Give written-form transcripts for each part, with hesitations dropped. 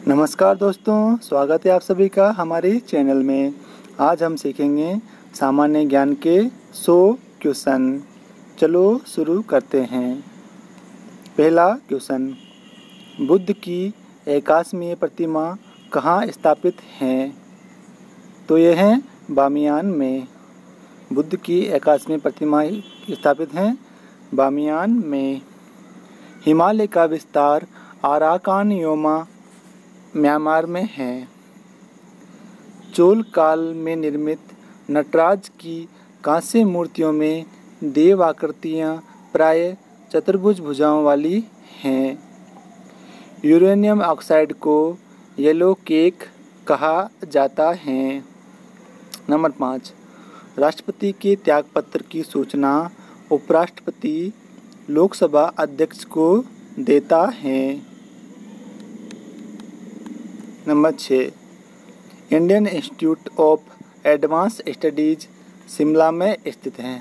नमस्कार दोस्तों, स्वागत है आप सभी का हमारे चैनल में। आज हम सीखेंगे सामान्य ज्ञान के 100 क्वेश्चन। चलो शुरू करते हैं। पहला क्वेश्चन, बुद्ध की आकाशीय प्रतिमा कहाँ स्थापित है? तो यह है बामियान में। बुद्ध की आकाशीय प्रतिमा स्थापित है बामियान में। हिमालय का विस्तार अराकान योमा म्यांमार में है। चोल काल में निर्मित नटराज की कांस्य मूर्तियों में देव आकृतियाँ प्राय चतुर्भुज भुजाओं वाली हैं। यूरेनियम ऑक्साइड को येलो केक कहा जाता है। नंबर 5, राष्ट्रपति के त्यागपत्र की सूचना उपराष्ट्रपति लोकसभा अध्यक्ष को देता है। Number 6, Indian institute of advance studies Shimla में स्थित है।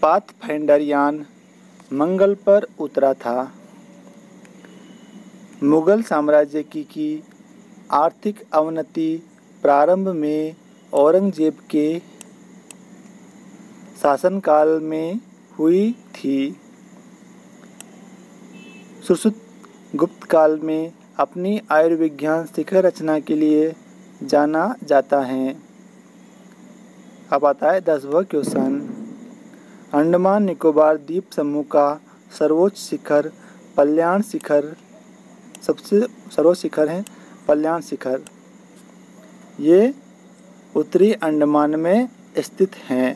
पाथफाइंडर यान मंगल पर उतरा था। मुगल साम्राज्य की आर्थिक अवनति प्रारंभ में औरंगजेब के शासनकाल में हुई थी। सुश्रुत गुप्त काल में अपनी आयुर्विज्ञान शिखर रचना के लिए जाना जाता है। अब आता है 10वां क्वेश्चन, अंडमान निकोबार द्वीप समूह का सर्वोच्च शिखर पल्याण शिखर सबसे सर्वोच्च शिखर है पल्याण शिखर। ये उत्तरी अंडमान में स्थित हैं।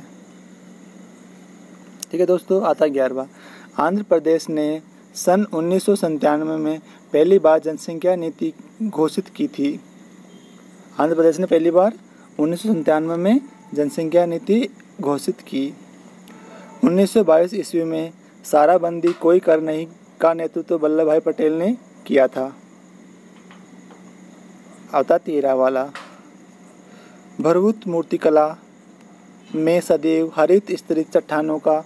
ठीक है दोस्तों, आता 11वां, आंध्र प्रदेश ने सन 1997 में पहली बार जनसंख्या नीति घोषित की थी। आंध्र प्रदेश ने पहली बार 1997 में जनसंख्या नीति घोषित की। 1922 ईस्वी में साराबंदी कोई कर नहीं का नेतृत्व वल्लभ भाई पटेल ने किया था। आता 13 वाला, भरभूत मूर्तिकला में सदैव हरित स्तरित चट्टानों का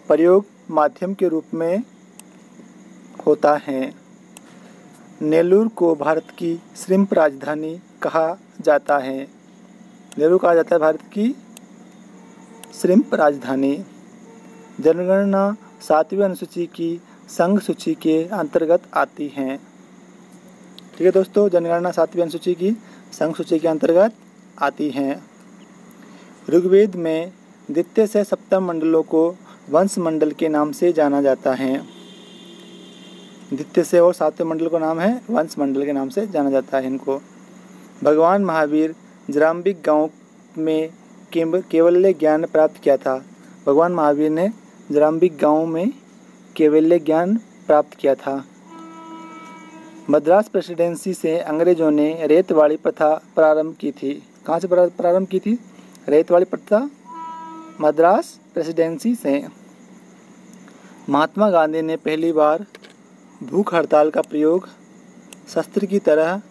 प्रयोग माध्यम के रूप में होता है। नेल्लोर को भारत की श्रिम्प राजधानी कहा जाता है। नेल्लोर कहा जाता है भारत की श्रिम्प राजधानी। जनगणना 7वीं अनुसूची की संघ सूची के अंतर्गत आती हैं। ठीक है दोस्तों, जनगणना 7वीं अनुसूची की संघ सूची के अंतर्गत आती हैं। ऋग्वेद में द्वितीय से सप्तम मंडलों को वंश मंडल के नाम से जाना जाता है। द्वितीय से और 7वें मंडल का नाम है वंश मंडल के नाम से जाना जाता है इनको। भगवान महावीर जराम्बिक गांव में कैवल्य ज्ञान प्राप्त किया था। भगवान महावीर ने जराम्बिक गांव में कैवल्य ज्ञान प्राप्त किया था। मद्रास प्रेसिडेंसी से अंग्रेजों ने रेतवाड़ी प्रथा प्रारंभ की थी। कहाँ से प्रारंभ की थी? रेतवाड़ी प्रथा मद्रास प्रेसिडेंसी से। महात्मा गांधी ने पहली बार भूख हड़ताल का प्रयोग शस्त्र की तरह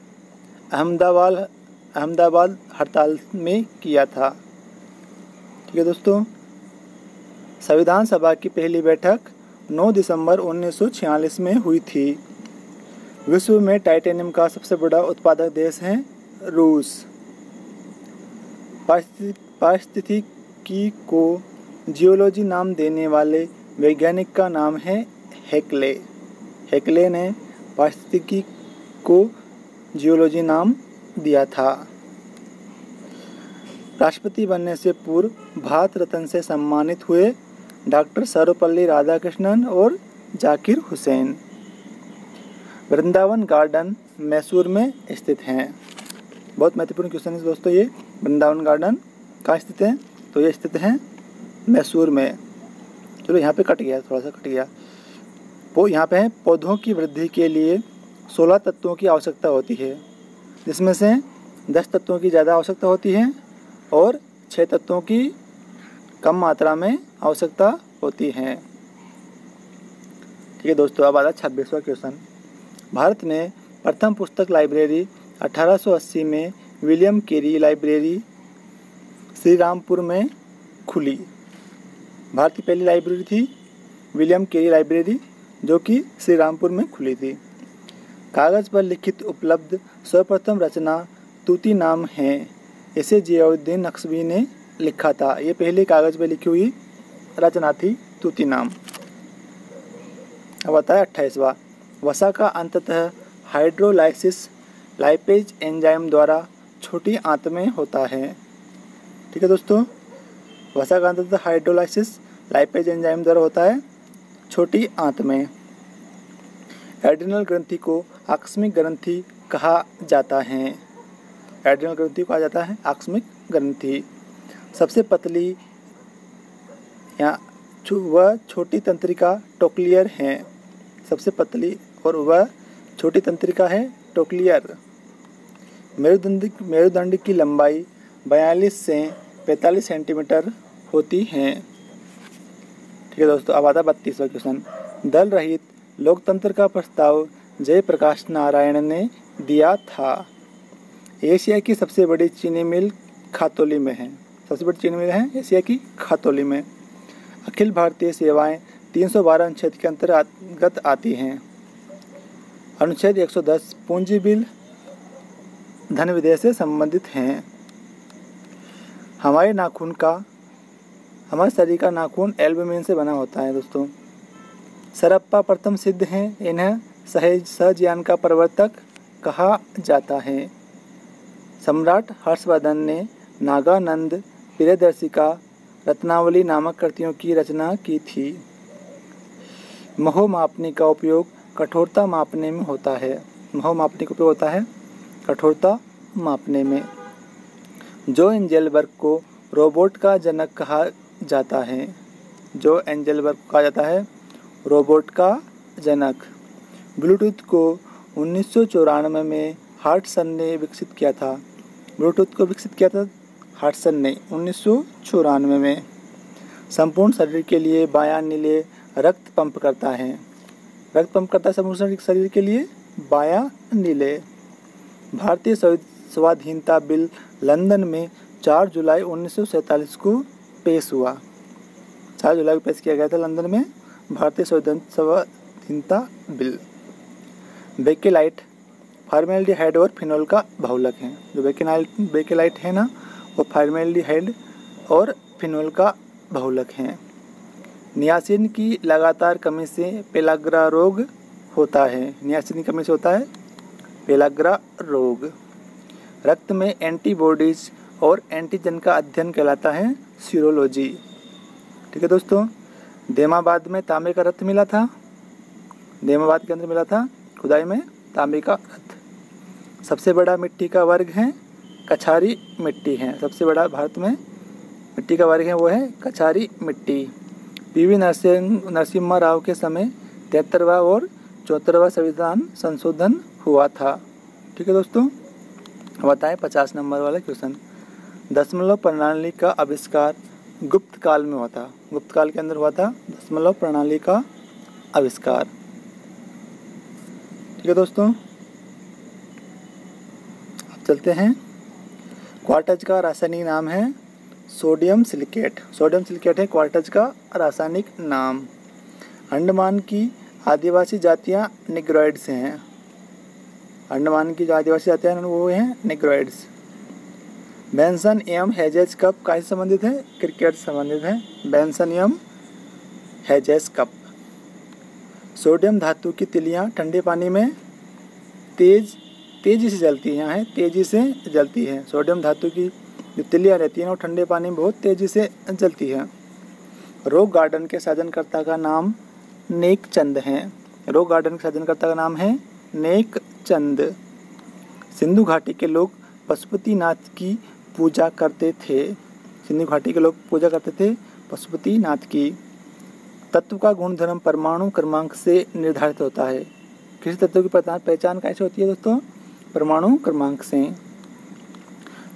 अहमदाबाद हड़ताल में किया था। ठीक है दोस्तों, संविधान सभा की पहली बैठक 9 दिसंबर 1946 में हुई थी। विश्व में टाइटेनियम का सबसे बड़ा उत्पादक देश है रूस। पारिस्थितिकी को जियोलॉजी नाम देने वाले वैज्ञानिक का नाम है हेक्ले। हेक्ले ने पारिस्थितिकी को जियोलॉजी नाम दिया था। राष्ट्रपति बनने से पूर्व भारत रत्न से सम्मानित हुए डॉक्टर सर्वपल्ली राधाकृष्णन और जाकिर हुसैन। वृंदावन गार्डन मैसूर में स्थित हैं। बहुत महत्वपूर्ण क्वेश्चन है दोस्तों ये। वृंदावन गार्डन कहाँ स्थित है? तो ये स्थित हैं मैसूर में। चलो यहाँ पे कट गया, थोड़ा सा कट गया। वो यहाँ पे है, पौधों की वृद्धि के लिए 16 तत्वों की आवश्यकता होती है, जिसमें से 10 तत्वों की ज़्यादा आवश्यकता होती है और 6 तत्वों की कम मात्रा में आवश्यकता होती है। ठीक है दोस्तों, अब आता 26वां क्वेश्चन। भारत में प्रथम पुस्तक लाइब्रेरी 1880 में William Carey library Shri Rampur में खुली। भारत की पहली लाइब्रेरी थी विलियम केरी लाइब्रेरी, जो कि श्री रामपुर में खुली थी। कागज पर लिखित उपलब्ध सर्वप्रथम रचना तूती नाम है। इसे जियाउद्दीन नक्शबी ने लिखा था। ये पहली कागज पर लिखी हुई रचना थी तूती नाम। अब आता है 28वां। वसा का अंततः हाइड्रोलाइसिस लाइपेज एंजाइम द्वारा छोटी आंत में होता है। ठीक है दोस्तों, वसा का अंततः हाइड्रोलाइसिस लाइपेज एंजाइम द्वारा होता है छोटी आंत में। एड्रिनल ग्रंथि को आकस्मिक ग्रंथि कहा जाता है। एड्रिनल ग्रंथि को कहा जाता है आकस्मिक ग्रंथि। सबसे पतली या वह छोटी तंत्रिका टोक्लियर है। सबसे पतली और वह छोटी तंत्रिका है टोक्लियर। मेरुदंड की लंबाई 42 से 45 सेंटीमीटर होती है। ठीक है दोस्तों, अब आता 32वां क्वेश्चन। दल रहित लोकतंत्र का प्रस्ताव जयप्रकाश नारायण ने दिया था। एशिया की सबसे बड़ी चीनी मिल खातौली में है। सबसे बड़ी चीनी मिल है एशिया की खातौली में। अखिल भारतीय सेवाएं 312 अनुच्छेद के अंतर्गत आती हैं। अनुच्छेद 110 पूंजी बिल धन विधेय से संबंधित हैं। हमारे शरीर का नाखून एल्बुमिन से बना होता है दोस्तों। सरप्पा प्रथम सिद्ध हैं। इन्हें सहजयान का प्रवर्तक कहा जाता है। सम्राट हर्षवर्धन ने नागानंद प्रियदर्शिका रत्नावली नामक कृतियों की रचना की थी। महो मापनी का उपयोग कठोरता मापने में होता है। महो मापनी का उपयोग होता है कठोरता मापने में। जो एंजेलबर्ग को रोबोट का जनक कहा जाता है। जो एंजेलबर्ग को कहा जाता है रोबोट का जनक। ब्लूटूथ को 1994 में हार्टसन ने विकसित किया था। ब्लूटूथ को विकसित किया था हार्टसन ने 1994 में। संपूर्ण शरीर के लिए बायां नीले रक्त पंप करता है। रक्त पंप करता है संपूर्ण शरीर के लिए बायां नीले। भारतीय स्वाधीनता बिल लंदन में 4 जुलाई 1947 को पेश हुआ। 4 जुलाई को पेश किया गया था लंदन में भारतीय स्वाधीनता बिल। बेकेलाइट फॉर्मेल्डिहाइड और फिनोल का बहुलक है। जो बेकेलाइट है ना, वो फॉर्मेल्डिहाइड और फिनोल का बहुलक है। नियासिन की लगातार कमी से पेलाग्रा रोग होता है। नियासिन की कमी से होता है पेलाग्रा रोग। रक्त में एंटीबॉडीज और एंटीजन का अध्ययन कहलाता है सीरोलॉजी। ठीक है दोस्तों, देमाबाद में तांबे का रत्न मिला था। देमाबाद के अंदर मिला था खुदाई में तांबे का रत्न। सबसे बड़ा मिट्टी का वर्ग है कछारी मिट्टी है। सबसे बड़ा भारत में मिट्टी का वर्ग है वो है कछारी मिट्टी। पीवी नरसिम्हा राव के समय 73वां और 74वां संविधान संशोधन हुआ था। ठीक है दोस्तों, बताएं 50 नंबर वाला क्वेश्चन। दशमलव प्रणाली का आविष्कार गुप्त काल में हुआ था। गुप्त काल के अंदर हुआ था दशमलव प्रणाली का आविष्कार। ठीक है दोस्तों, अब चलते हैं। क्वार्टज का रासायनिक नाम है सोडियम सिलिकेट। सोडियम सिलिकेट है क्वार्टज का रासायनिक नाम। अंडमान की आदिवासी जातियां निग्रोइड्स हैं। अंडमान की जो आदिवासी जातियां हैं वो हैं निग्रोइड्स। बेंसन एवं हेजेस कप कैसे संबंधित है? क्रिकेट संबंधित है। बेंसन एवं हेजेस कप। सोडियम धातु की तिलियां ठंडे पानी में तेजी से जलती हैं। यहाँ है तेजी से जलती है। सोडियम धातु की जो तिलियां रहती हैं वो ठंडे पानी में बहुत तेजी से जलती है। रॉक गार्डन के साधनकर्ता का नाम नेकचंद है। रॉक गार्डन के साधनकर्ता का नाम है नेकचंद। सिंधु घाटी के लोग पशुपतिनाथ की पूजा करते थे। सिंधु घाटी के लोग पूजा करते थे पशुपतिनाथ की। तत्व का गुणधर्म परमाणु क्रमांक से निर्धारित होता है। किसी तत्व की पहचान कैसे होती है दोस्तों? परमाणु क्रमांक से।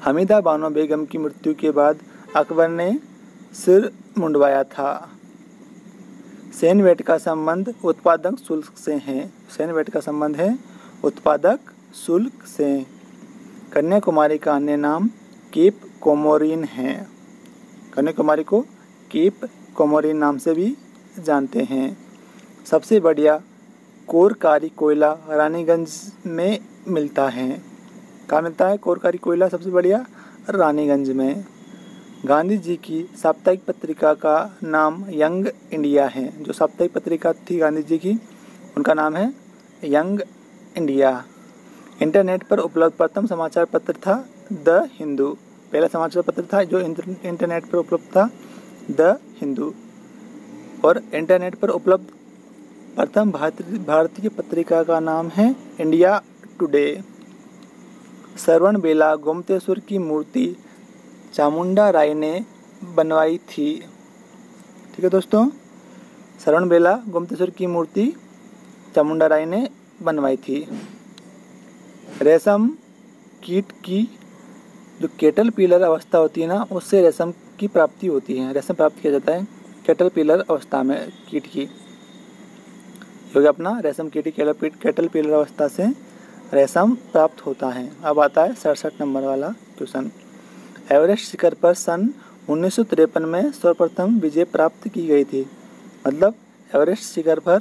हमीदा बानो बेगम की मृत्यु के बाद अकबर ने सिर मुंडवाया था। सेनवेट का संबंध उत्पादक शुल्क से है। सेनवेट का संबंध है उत्पादक शुल्क से। कन्याकुमारी का अन्य नाम केप कोमोरिन है। कन्याकुमारी को केप कोमोरिन नाम से भी जानते हैं। सबसे बढ़िया कोरकारी कोयला रानीगंज में मिलता है। कहाँ मिलता है कोरकारी कोयला? सबसे बढ़िया रानीगंज में। गांधी जी की साप्ताहिक पत्रिका का नाम यंग इंडिया है। जो साप्ताहिक पत्रिका थी गांधी जी की, उनका नाम है यंग इंडिया। इंटरनेट पर उपलब्ध प्रथम समाचार पत्र था द हिंदू। पहला समाचार पत्र था जो इंटरनेट पर उपलब्ध था, द हिंदू। और इंटरनेट पर उपलब्ध प्रथम भारतीय पत्रिका का नाम है इंडिया टुडे। श्रवण बेला गोमतेश्वर की मूर्ति चामुंडा राय ने बनवाई थी। ठीक है दोस्तों, श्रवण बेला गोमतेश्वर की मूर्ति चामुंडा राय ने बनवाई थी। रेशम कीट की जो कैटरपिलर अवस्था होती है ना, उससे रेशम की प्राप्ति होती है। रेशम प्राप्त किया जाता है कैटरपिलर अवस्था में कीट की। हो गया अपना रेशम कीट की कैटरपिलर अवस्था से रेशम प्राप्त होता है। अब आता है 67 नंबर वाला क्वेश्चन। एवरेस्ट शिखर पर सन 1953 में सर्वप्रथम विजय प्राप्त की गई थी। मतलब एवरेस्ट शिखर पर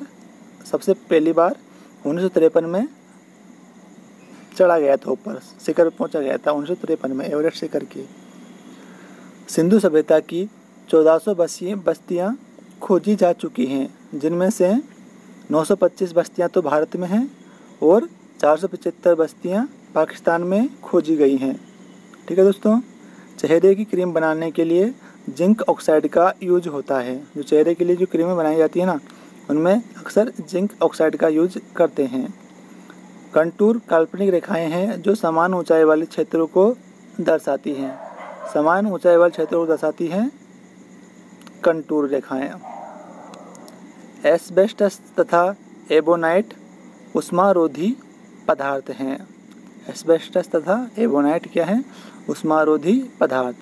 सबसे पहली बार 1953 में चढ़ा गया था, ऊपर शिखर पहुंचा गया था 1953 में एवरेस्ट शिखर की। सिंधु सभ्यता की 1400 बस्तियां खोजी जा चुकी हैं, जिनमें से 925 बस्तियां तो भारत में हैं और 475 बस्तियां पाकिस्तान में खोजी गई हैं। ठीक है दोस्तों, चेहरे की क्रीम बनाने के लिए जिंक ऑक्साइड का यूज होता है। जो चेहरे के लिए जो क्रीमें बनाई जाती है ना, उनमें अक्सर जिंक ऑक्साइड का यूज करते हैं। कंटूर काल्पनिक रेखाएं हैं जो समान ऊंचाई वाले क्षेत्रों को दर्शाती हैं। समान ऊंचाई वाले क्षेत्रों को दर्शाती हैं कंटूर रेखाएं। एस्बेस्टस तथा एबोनाइट उष्मारोधी पदार्थ हैं। एस्बेस्टस तथा एबोनाइट क्या है? उष्मारोधी पदार्थ।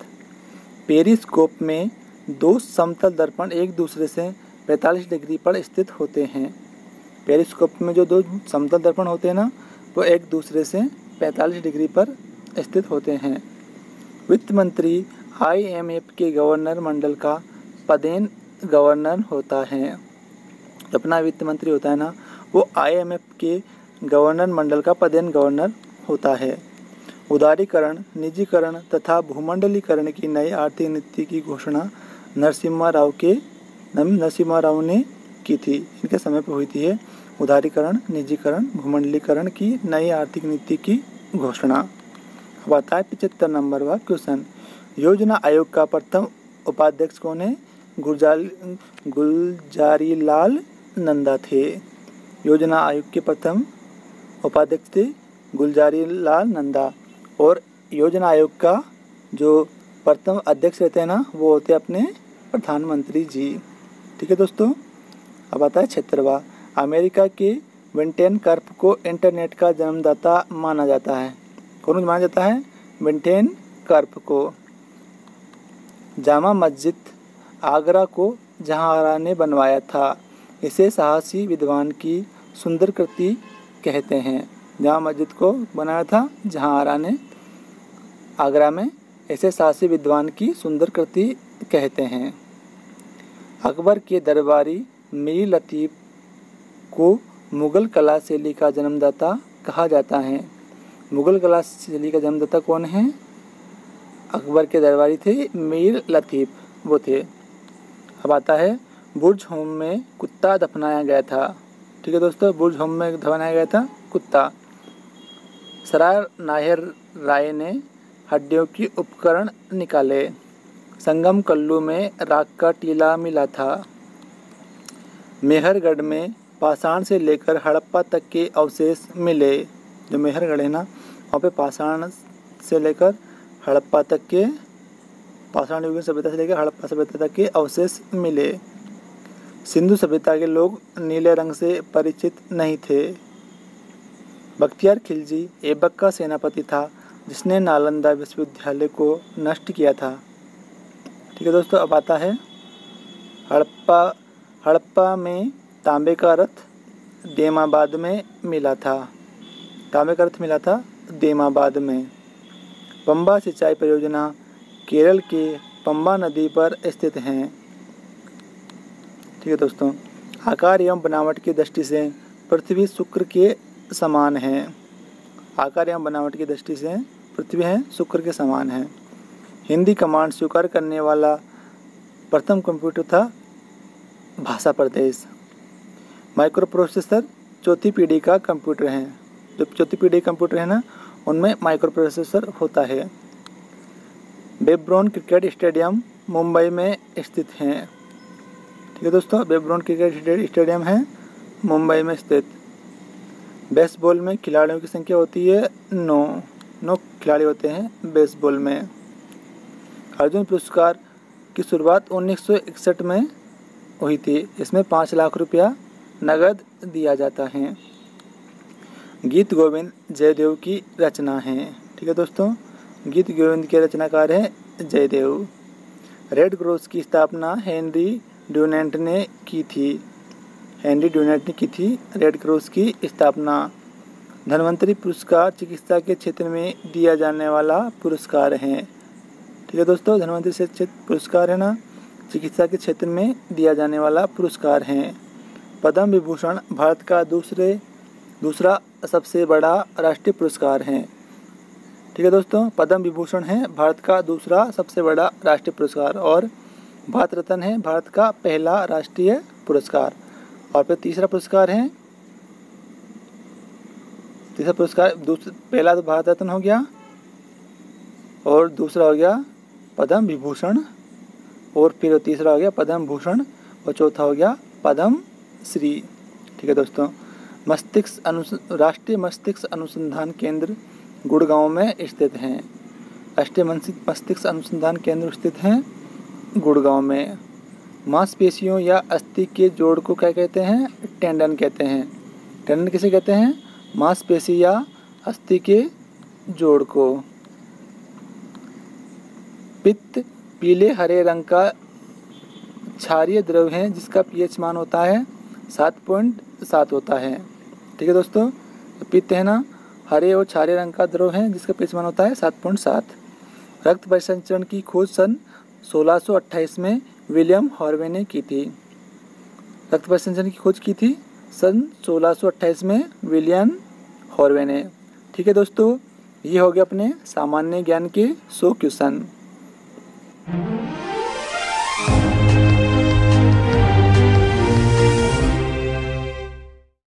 पेरिस्कोप में दो समतल दर्पण एक दूसरे से 45 डिग्री पर स्थित होते हैं। पेरिस्कोप में जो दो समतल दर्पण होते हैं ना, वो एक दूसरे से 45 डिग्री पर स्थित होते हैं। वित्त मंत्री IMF के गवर्नर मंडल का पदेन गवर्नर होता है। जो अपना वित्त मंत्री होता है ना, वो IMF के गवर्नर मंडल का पदेन गवर्नर होता है। उदारीकरण, निजीकरण तथा भूमंडलीकरण की नई आर्थिक नीति की घोषणा नरसिम्हा राव ने की थी। इनके समय पर हुई थी उदारीकरण, निजीकरण, भूमंडलीकरण की नई आर्थिक नीति की घोषणा। अब आता है 75 नंबर का क्वेश्चन। योजना आयोग का प्रथम उपाध्यक्ष कौन है? गुलजारीलाल नंदा थे। योजना आयोग के प्रथम उपाध्यक्ष थे गुलजारीलाल नंदा। और योजना आयोग का जो प्रथम अध्यक्ष रहते हैं ना, वो होते हैं अपने प्रधानमंत्री जी। ठीक है दोस्तों, अब आता है 76वां। अमेरिका के विंटेन कर्फ को इंटरनेट का जन्मदाता माना जाता है। कौन माना जाता है? विंटेन कर्फ को। जामा मस्जिद आगरा को जहांआरा ने बनवाया था। इसे साहसी विद्वान की सुंदर कृति कहते हैं। जामा मस्जिद को बनाया था जहांआरा ने आगरा में। इसे साहसी विद्वान की सुंदर कृति कहते हैं। अकबर के दरबारी मीर लतीफ़ को मुगल कला शैली का जन्मदाता कहा जाता है। मुगल कला शैली का जन्मदाता कौन है? अकबर के दरबारी थे मीर लतीफ़, वो थे। अब आता है बुर्ज होम में कुत्ता दफनाया गया था। ठीक है दोस्तों, बुर्ज होम में दफनाया गया था कुत्ता। सराय नाहिर राय ने हड्डियों की उपकरण निकाले। संगम कल्लू में राख का टीला मिला था। मेहरगढ़ में पाषाण से लेकर हड़प्पा तक के अवशेष मिले। जो मेहरगढ़ है ना, वहाँ पे पाषाण से लेकर हड़प्पा तक के, पाषाण युगीन सभ्यता से लेकर हड़प्पा सभ्यता तक के अवशेष मिले। सिंधु सभ्यता के लोग नीले रंग से परिचित नहीं थे। बख्तियार खिलजी ऐबक का सेनापति था जिसने नालंदा विश्वविद्यालय को नष्ट किया था। ठीक है दोस्तों, अब आता है हड़प्पा में तांबे का रथ देमाबाद में मिला था। तांबे का रथ मिला था देमाबाद में। पंबा सिंचाई परियोजना केरल के पंबा नदी पर स्थित हैं। ठीक है दोस्तों, आकार एवं बनावट की दृष्टि से पृथ्वी शुक्र के समान है। आकार एवं बनावट की दृष्टि से पृथ्वी है शुक्र के समान है। हिंदी कमांड स्वीकार करने वाला प्रथम कंप्यूटर था भाषा प्रदेश। माइक्रो प्रोसेसर चौथी पीढ़ी का कंप्यूटर है। जो चौथी पीढ़ी कंप्यूटर है ना, उनमें माइक्रो प्रोसेसर होता है। बेब्रोन क्रिकेट स्टेडियम मुंबई में स्थित है। ठीक है दोस्तों, बेब्रोन क्रिकेट स्टेडियम है मुंबई में स्थित। बेसबॉल में खिलाड़ियों की संख्या होती है 9 खिलाड़ी होते हैं बेसबॉल में। अर्जुन पुरस्कार की शुरुआत 1961 में हुई थी। इसमें 5 लाख रुपया नगद दिया जाता है। गीत गोविंद जयदेव की रचना है। ठीक है दोस्तों, गीत गोविंद के रचनाकार हैं जयदेव। रेड क्रॉस की स्थापना हेनरी ड्यूनेंट ने की थी। रेड क्रॉस की स्थापना। धन्वंतरी पुरस्कार चिकित्सा के क्षेत्र में दिया जाने वाला पुरस्कार है। ठीक है दोस्तों, धन्वंतरी से पुरस्कार है ना, चिकित्सा के क्षेत्र में दिया जाने वाला पुरस्कार है। पद्म विभूषण भारत का दूसरा सबसे बड़ा राष्ट्रीय पुरस्कार है। ठीक है दोस्तों, पद्म विभूषण है भारत का दूसरा सबसे बड़ा राष्ट्रीय पुरस्कार और भारत रत्न है भारत का पहला राष्ट्रीय पुरस्कार। और फिर तीसरा पुरस्कार पहला तो भारत रत्न हो गया और दूसरा हो गया पद्म विभूषण और फिर तीसरा हो गया पद्म भूषण और चौथा हो गया पद्म श्री। ठीक है दोस्तों, राष्ट्रीय मस्तिष्क अनुसंधान केंद्र गुड़गांव में स्थित हैं। राष्ट्रीय मस्तिष्क अनुसंधान केंद्र स्थित हैं गुड़गांव में। मांसपेशियों या अस्थि के जोड़ को क्या कहते हैं? टेंडन कहते हैं। टेंडन किसे कहते हैं? मांसपेशी या अस्थि के जोड़ को। पित्त पीले हरे रंग का क्षारीय द्रव है जिसका पीएच मान होता है 7.7 होता है। ठीक है दोस्तों, पित्त है ना, हरे और क्षारीय रंग का द्रव है जिसका पीएच मान होता है 7.7। रक्त परिसंचरण की खोज सन 1628 में विलियम हार्वे ने की थी। रक्त परिसंचरण की खोज की थी सन 1628 में विलियम हार्वे ने। ठीक है दोस्तों, ये हो गया अपने सामान्य ज्ञान के 100 क्वेश्चन।